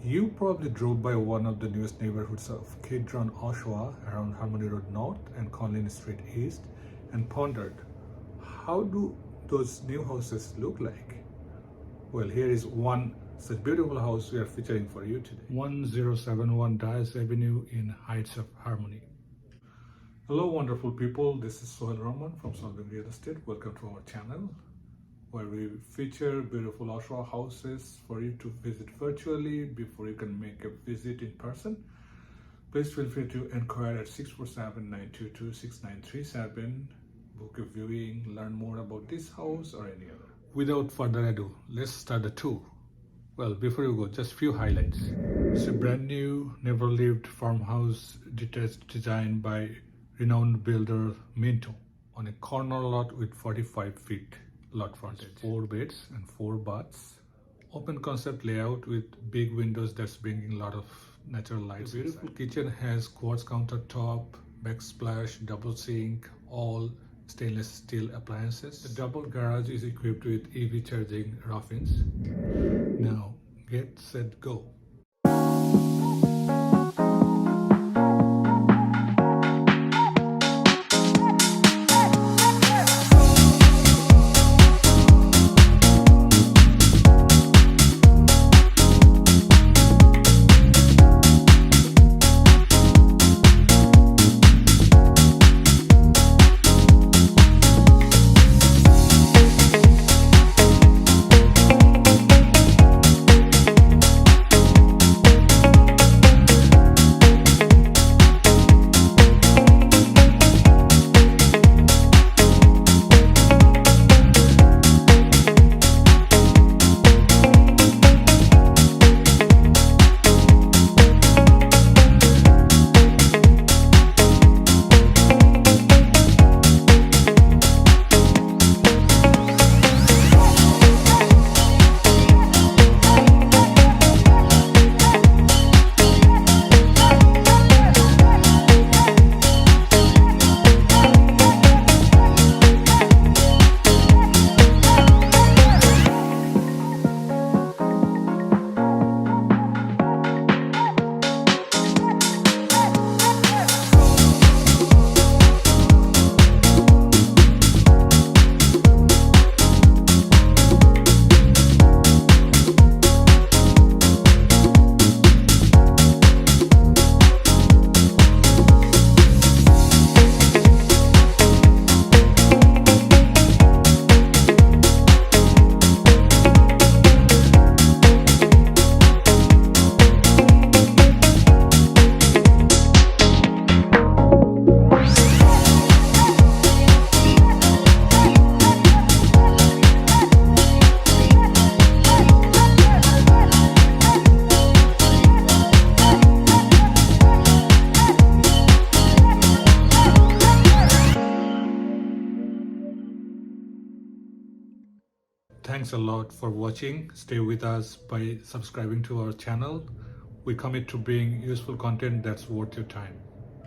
You probably drove by one of the newest neighborhoods of Kedron, Oshawa, around Harmony Road North and Conlin Street East, and pondered, how do those new houses look like? Well, here is one such beautiful house we are featuring for you today. 1071 Dyas Avenue in Heights of Harmony. Hello wonderful people, this is Sohail Rahman from Solving Real Estate. Welcome to our channel, where we feature beautiful Oshawa houses for you to visit virtually before you can make a visit in person. Please feel free to inquire at 647-922-6937, book a viewing, learn more about this house or any other. Without further ado, let's start the tour. Well, before you go, just few highlights. It's a brand new, never lived farmhouse detached designed by renowned builder Minto on a corner lot with 45 feet lot frontage, 4 beds and 4 baths, open concept layout with big windows that's bringing a lot of natural light. The beautiful kitchen has quartz countertop, backsplash, double sink, all stainless steel appliances. The double garage is equipped with EV charging rough-ins. Now get set go. Thanks a lot for watching. Stay with us by subscribing to our channel. We commit to bring useful content that's worth your time.